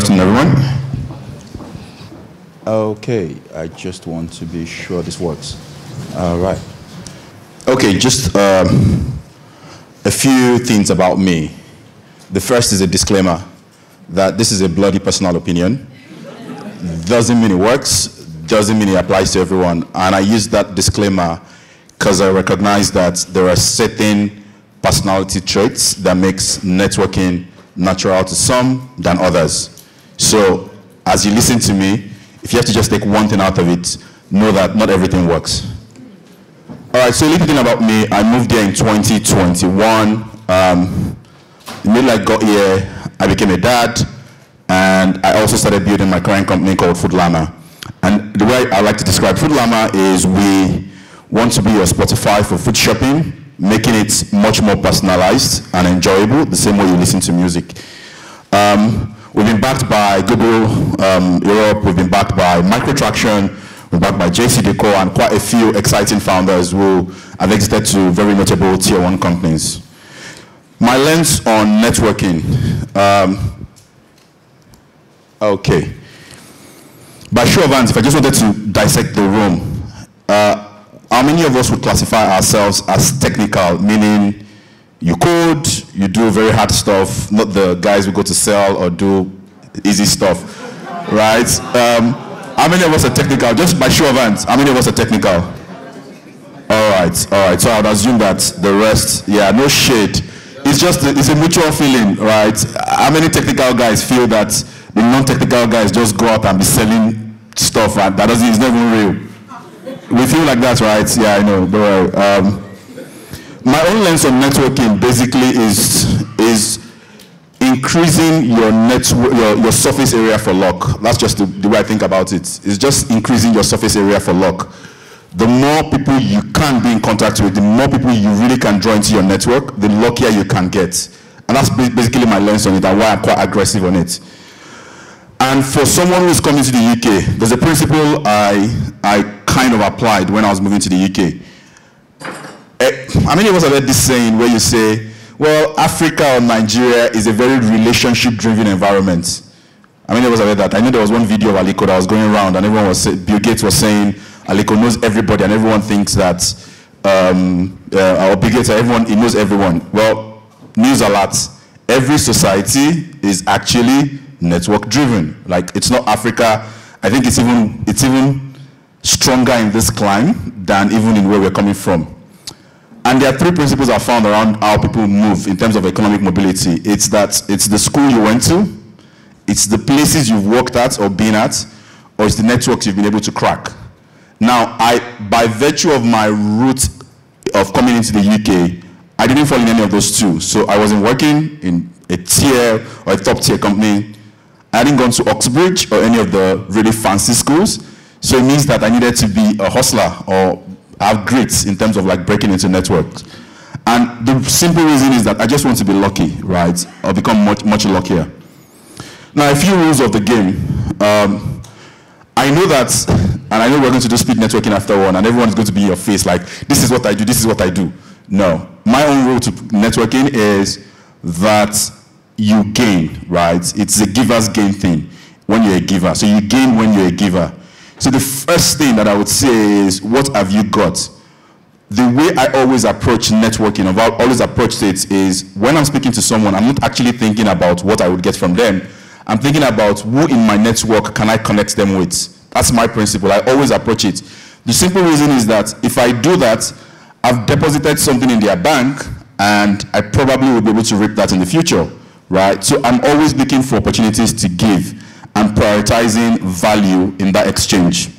afternoon, everyone. Okay, I just want to be sure this works. All right. Okay, just a few things about me. The first is a disclaimer that this is a bloody personal opinion. Doesn't mean it works, doesn't mean it applies to everyone. And I use that disclaimer because I recognize that there are certain personality traits that makes networking natural to some than others. So as you listen to me, if you have to just take one thing out of it, know that not everything works. All right, so a little thing about me. I moved here in 2021. Immediately I got here, I became a dad, and I also started building my current company called Foodlama. And the way I like to describe Foodlama is we want to be your Spotify for food shopping, making it much more personalized and enjoyable, the same way you listen to music. We've been backed by Google Europe, we've been backed by Microtraction, we're backed by JC Decor, and quite a few exciting founders who have exited to very notable tier 1 companies. My lens on networking. Okay. By show of hands, if I just wanted to dissect the room, how many of us would classify ourselves as technical, meaning you code, you do very hard stuff, not the guys who go to sell or do easy stuff, right? How many of us are technical? Just by show of hands, how many of us are technical? All right. So I would assume that the rest, yeah, no shade. It's a mutual feeling, right? How many technical guys feel that the non-technical guys just go out and be selling stuff and that it's not even real? We feel like that, right? Yeah, I know. Don't worry. My own lens on networking basically is increasing your surface area for luck. That's just the way I think about it. It's just increasing your surface area for luck. The more people you can be in contact with, the more people you really can draw into your network, the luckier you can get. And that's basically my lens on it and why I'm quite aggressive on it. And for someone who's coming to the UK, there's a principle I kind of applied when I was moving to the UK. How many of us have heard this saying where you say, well, Africa or Nigeria is a very relationship-driven environment? How many of us have heard that? I know there was one video of Aliko that was going around and everyone was Bill Gates was saying Aliko knows everybody and everyone thinks that our Bill Gates, he knows everyone. Well, news alert, every society is actually network-driven. Like, it's not Africa. I think it's even stronger in this climb than even in where we're coming from. And there are 3 principles I found around how people move in terms of economic mobility. It's the school you went to, it's the places you've worked at or been at, or it's the networks you've been able to crack. Now, by virtue of my route of coming into the UK, I didn't fall in any of those 2. So I wasn't working in a tier or a top tier company. I didn't go to Oxbridge or any of the really fancy schools. So it means that I needed to be a hustler or have grits in terms of like breaking into networks. And the simple reason is that I just want to be lucky, right? Or become much luckier. Now, a few rules of the game. I know that, and I know we're going to do speed networking after one, and everyone's going to be in your face like, this is what I do, this is what I do. No. My own rule to networking is that you gain, right? It's a giver's gain thing when you're a giver. So you gain when you're a giver. So the first thing that I would say is, what have you got? The way I always approach networking, I've always approached it is, when I'm speaking to someone, I'm not actually thinking about what I would get from them. I'm thinking about who in my network can I connect them with. That's my principle. I always approach it. The simple reason is that if I do that, I've deposited something in their bank, and I probably will be able to reap that in the future, right? So I'm always looking for opportunities to give and prioritizing value in that exchange.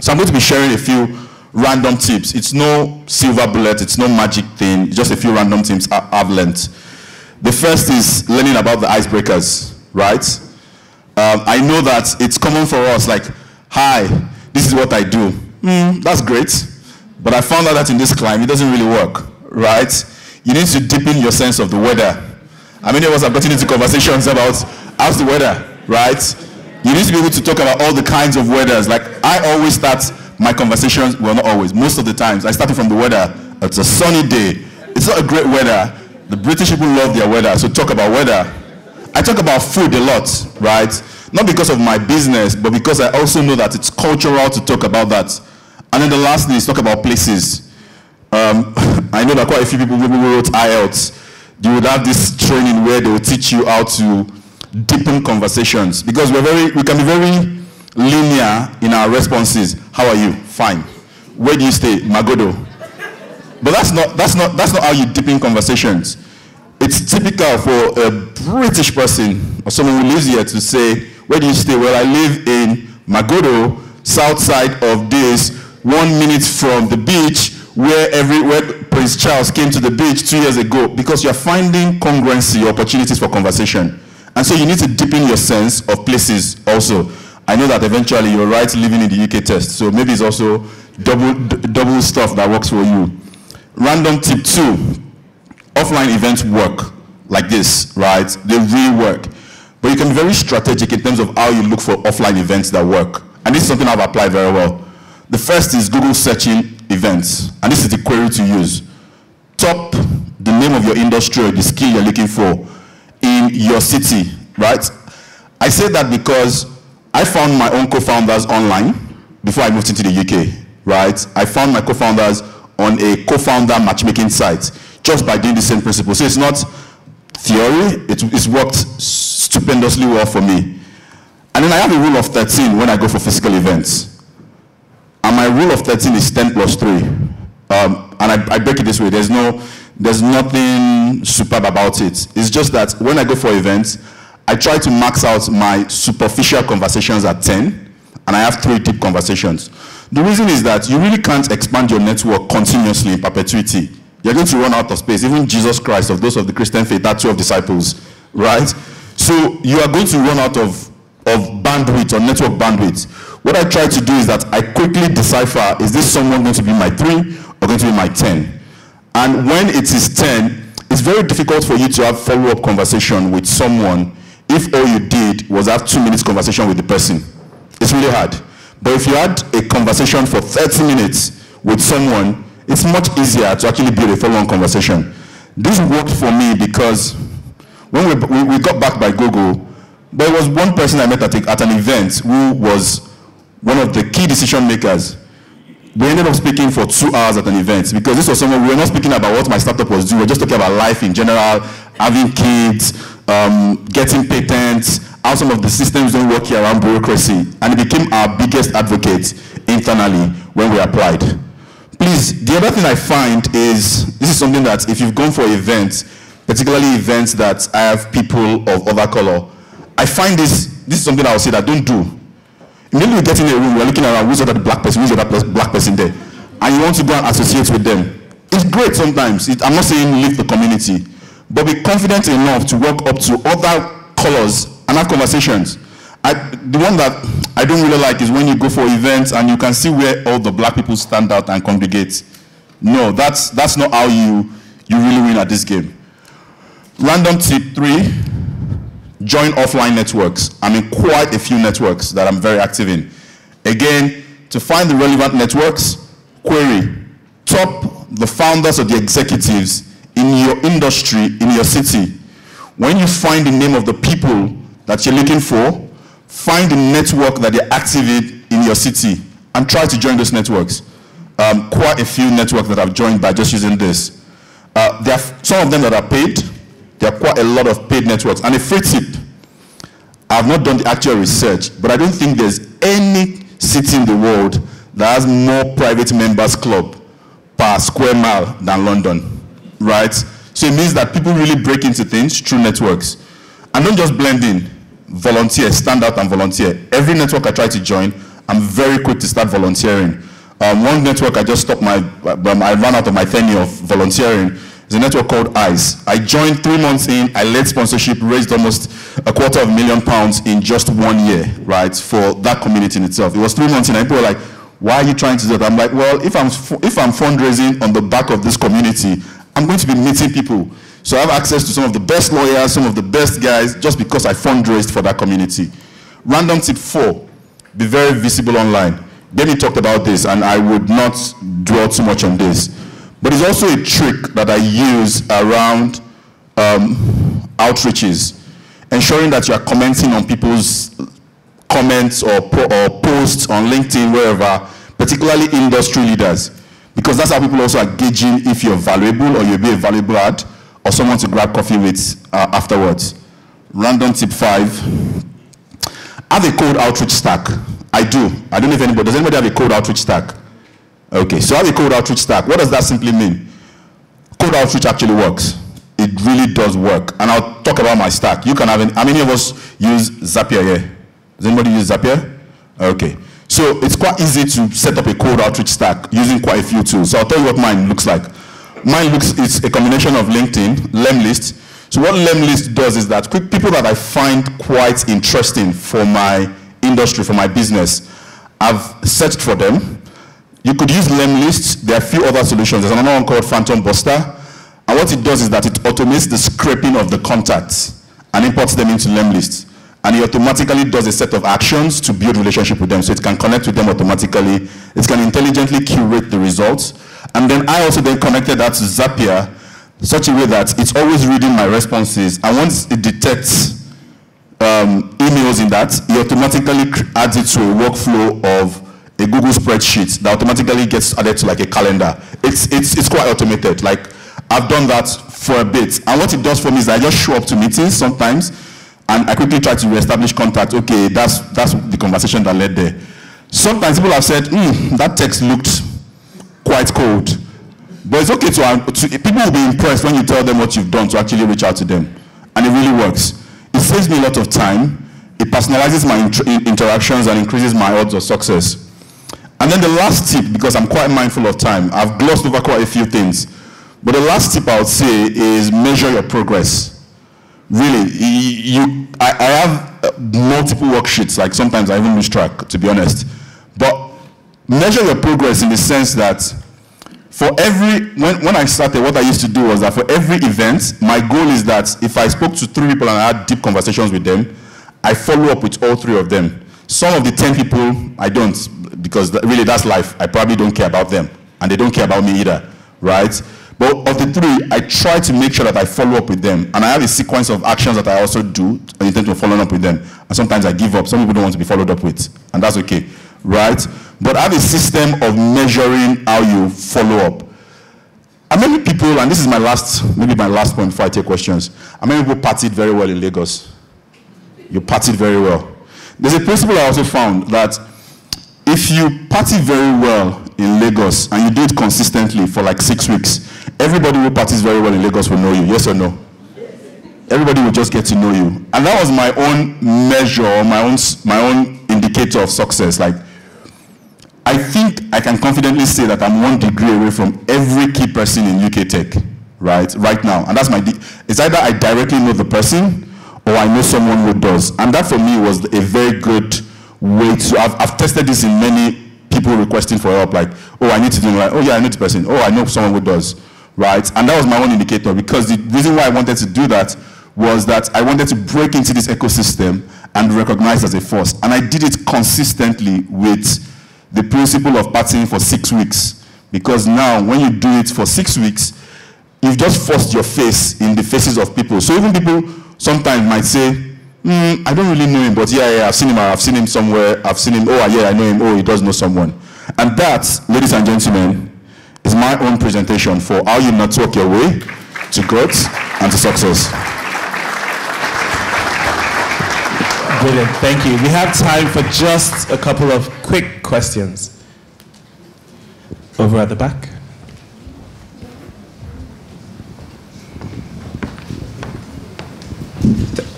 So I'm going to be sharing a few random tips. It's no silver bullet, it's no magic thing, just a few random tips I've learned. The first is learning about the icebreakers, right? I know that it's common for us, like, hi, this is what I do. That's great, but I found out that in this climb, it doesn't really work, right? You need to deepen your sense of the weather. How many of us have gotten into conversations about how's the weather? Right? You need to be able to talk about all the kinds of weathers. Like, I always start my conversations, well, not always, most of the times, I started from the weather. It's a sunny day. It's not a great weather. The British people love their weather, so talk about weather. I talk about food a lot, right? Not because of my business, but because I also know that it's cultural to talk about that. And then the last thing is talk about places. I know that quite a few people who wrote IELTS, you would have this training where they will teach you how to deepen conversations. Because we can be very linear in our responses. How are you? Fine. Where do you stay? Magodo. But that's not how you deepen conversations. It's typical for a British person or someone who lives here to say, where do you stay? Well, I live in Magodo, south side of this, 1 minute from the beach, where Prince Charles came to the beach 2 years ago, because you're finding congruency, opportunities for conversation. And so you need to deepen your sense of places also. I know that eventually you'll write living in the UK test, so maybe it's also double stuff that works for you. Random tip 2, offline events work like this, right? They really work. But you can be very strategic in terms of how you look for offline events that work. And this is something I've applied very well. The first is Google searching events, and this is the query to use. Top the name of your industry or the skill you're looking for in your city, right? I say that because I found my own co-founders online before I moved into the UK, right? I found my co-founders on a co-founder matchmaking site just by doing the same principle. So it's not theory, it's worked stupendously well for me. And then I have a rule of 13 when I go for physical events. And my rule of 13 is 10 plus 3. And I break it this way. There's nothing superb about it. It's just that when I go for events, I try to max out my superficial conversations at 10, and I have 3 deep conversations. The reason is that you really can't expand your network continuously in perpetuity. You're going to run out of space. Even Jesus Christ, of those of the Christian faith, had 12 disciples, right? So you are going to run out of bandwidth or network bandwidth. What I try to do is that I quickly decipher, is this someone going to be my 3 or going to be my 10? And when it is 10, it's very difficult for you to have follow-up conversation with someone if all you did was have 2 minutes conversation with the person. It's really hard. But if you had a conversation for 30 minutes with someone, it's much easier to actually build a follow-on conversation. This worked for me because when we got backed by Google, there was one person I met at an event who was one of the key decision makers. We ended up speaking for 2 hours at an event because this was someone, we were not speaking about what my startup was doing, we were just talking about life in general, having kids, getting patents, how some of the systems don't work here around bureaucracy, and it became our biggest advocate internally when we applied. Please, the other thing I find is, this is something that if you've gone for events, particularly events that I have people of other color, I find this is something I would say that don't do. Immediately we get in a room, we're looking around, who's the other black person, who's the other black person there, and you want to go and associate with them. It's great sometimes. I'm not saying leave the community, but be confident enough to walk up to other colors and have conversations. The one that I don't really like is when you go for events and you can see where all the black people stand out and congregate. No, that's not how you really win at this game. Random tip 3, join offline networks. I'm in quite a few networks that I'm very active in. Again, to find the relevant networks, query, top the founders or the executives in your industry, in your city. When you find the name of the people that you're looking for, find the network that they're active in your city and try to join those networks. Quite a few networks that I've joined by just using this. There are some of them that are paid. There are quite a lot of paid networks. And a free tip, I've not done the actual research, but I don't think there's any city in the world that has more private members club per square mile than London, right? So it means that people really break into things through networks. And don't just blend in, volunteer, stand out and volunteer. Every network I try to join, I'm very quick to start volunteering. One network I just stopped I ran out of my tenure of volunteering. It's a network called ICE. I joined 3 months in, I led sponsorship, raised almost £250,000 in just 1 year, right, for that community in itself. It was 3 months in, and people were like, why are you trying to do that? I'm like, well, if I'm fundraising on the back of this community, I'm going to be meeting people. So I have access to some of the best lawyers, some of the best guys, just because I fundraised for that community. Random tip 4, be very visible online. Demi talked about this, and I would not dwell too much on this. But it's also a trick that I use around outreaches, ensuring that you are commenting on people's comments or posts on LinkedIn, wherever, particularly industry leaders, because that's how people also are gauging if you're valuable or you'll be a valuable ad or someone to grab coffee with afterwards. Random tip 5. Have a cold outreach stack. I do. I don't know if anybody, does anybody have a cold outreach stack? Okay, so have a cold outreach stack. What does that simply mean? Cold outreach actually works. It really does work. And I'll talk about my stack. You can have how many of us use Zapier here? Does anybody use Zapier? Okay. So it's quite easy to set up a cold outreach stack using quite a few tools. So I'll tell you what mine looks like. It's a combination of LinkedIn, Lemlist. So what Lemlist does is that people that I find quite interesting for my industry, for my business, I've searched for them. You could use Lemlist. There are a few other solutions. There's another one called Phantom Buster. And what it does is that it automates the scraping of the contacts and imports them into Lemlist. And it automatically does a set of actions to build relationship with them. So it can connect with them automatically. It can intelligently curate the results. And then I also then connected that to Zapier in such a way that it's always reading my responses. And once it detects emails in that, it automatically adds it to a workflow of a Google spreadsheet that automatically gets added to like a calendar. It's quite automated. Like I've done that for a bit. And what it does for me is I just show up to meetings sometimes and I quickly try to reestablish contact. Okay, that's the conversation that led there. Sometimes people have said, that text looked quite cold. But it's okay people will be impressed when you tell them what you've done to actually reach out to them. And it really works. It saves me a lot of time. It personalizes my interactions and increases my odds of success. And then the last tip, because I'm quite mindful of time, I've glossed over quite a few things. But the last tip I would say is measure your progress. Really, I have multiple worksheets, like sometimes I even lose track, to be honest. But measure your progress in the sense that for when I started, what I used to do was that for every event, my goal is that if I spoke to 3 people and I had deep conversations with them, I follow up with all 3 of them. Some of the 10 people, I don't, because really that's life. I probably don't care about them, and they don't care about me either, right? But of the 3, I try to make sure that I follow up with them. And I have a sequence of actions that I also do in terms of following up with them. And sometimes I give up. Some people don't want to be followed up with. And that's okay, right? But I have a system of measuring how you follow up. And many people, and this is maybe my last point before I take questions. And many people partied very well in Lagos. You partied very well. There's a principle I also found that if you party very well in Lagos and you do it consistently for like 6 weeks, everybody who parties very well in Lagos will know you, yes or no? Everybody will just get to know you. And that was my own measure, my own indicator of success. Like, I think I can confidently say that I'm 1 degree away from every key person in UK tech, right now. And that's it's either I directly know the person or I know someone who does. And that for me was a very good way to, I've tested this in many people requesting for help, like, oh, I need to do, like, oh yeah, I know the person, oh, I know someone who does, right? And that was my own indicator, because the reason why I wanted to do that was that I wanted to break into this ecosystem and be recognized as a force. And I did it consistently with the principle of partying for 6 weeks. Because now, when you do it for 6 weeks, you've just forced your face in the faces of people. So even people sometimes might say, I don't really know him, but yeah, I've seen him somewhere, oh yeah, I know him, oh, he does know someone. And that, ladies and gentlemen, is my own presentation for how you network your way to growth and to success. Brilliant, thank you. We have time for just a couple of quick questions. Over at the back.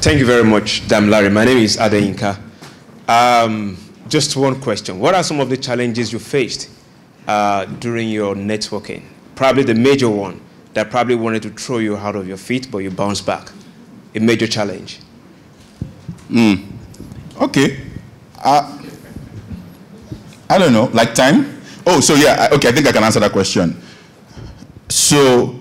Thank you very much, Damilare. My name is Adeyinka. Just one question. What are some of the challenges you faced during your networking? Probably the major one that probably wanted to throw you out of your feet, but you bounced back. A major challenge. Okay. I don't know, like time? Oh, so yeah, okay, I think I can answer that question. So,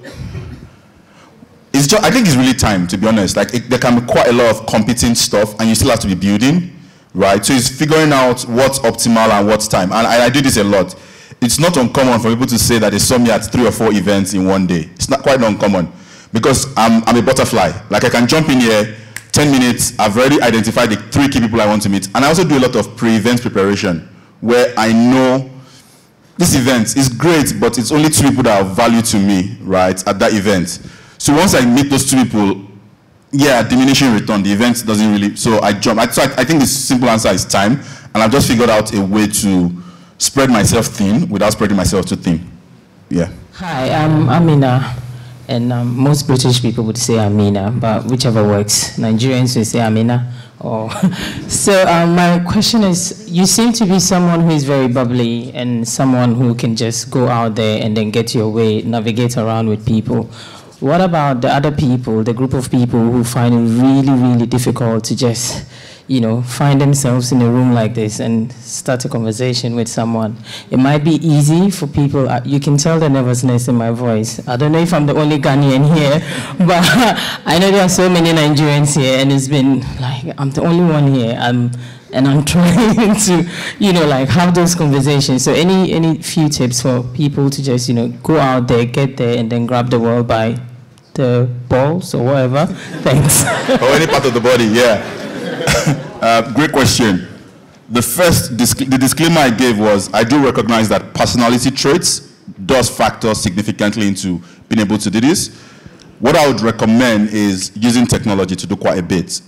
I think it's really time, to be honest. Like, there can be quite a lot of competing stuff, and you still have to be building, right? So it's figuring out what's optimal and what's time. And I do this a lot. It's not uncommon for people to say that they saw me at 3 or 4 events in one day. It's not quite uncommon, because I'm a butterfly. Like, I can jump in here, 10 minutes, I've already identified the 3 key people I want to meet. And I also do a lot of pre-event preparation, where I know this event is great, but it's only 2 people that are of value to me, right, at that event. So once I meet those 2 people, yeah, diminishing return, the event doesn't really, so I jump. I think the simple answer is time, and I've just figured out a way to spread myself thin without spreading myself too thin. Yeah. Hi, I'm Amina, and most British people would say Amina, but whichever works. Nigerians will say Amina. So my question is, you seem to be someone who is very bubbly and someone who can just go out there and then get your way, navigate around with people. What about the other people, the group of people who find it really, really difficult to just, you know, find themselves in a room like this and start a conversation with someone? It might be easy for people. You can tell the nervousness in my voice. I don't know if I'm the only Ghanaian here, but I know there are so many Nigerians here, and it's been like, I'm the only one here. And I'm trying to, you know, like have those conversations. So any few tips for people to just, you know, go out there, get there, and then grab the world by the balls or whatever? Thanks. Or any part of the body, yeah. Great question. The disclaimer I gave was, I do recognize that personality traits does factor significantly into being able to do this. What I would recommend is using technology to do quite a bit.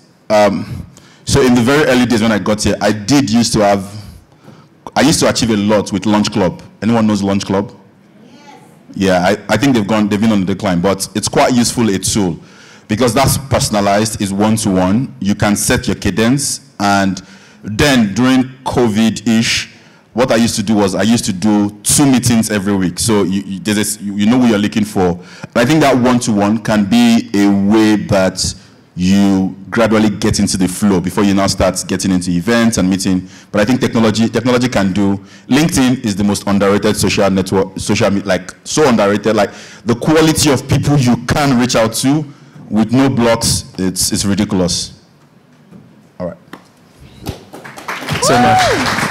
So in the very early days when I got here, I used to achieve a lot with Lunch Club. Anyone knows Lunch Club? Yeah, I think they've been on the decline, but it's quite useful a tool because that's personalized, is one-to-one. You can set your cadence, and then during COVID-ish, what I used to do was I used to do 2 meetings every week. So you know who you're looking for. And I think that one-to-one can be a way that you gradually get into the flow before you now start getting into events and meeting. But I think technology can do. LinkedIn is the most underrated social network, like so underrated. Like the quality of people you can reach out to with no blocks, it's ridiculous. All right. So much.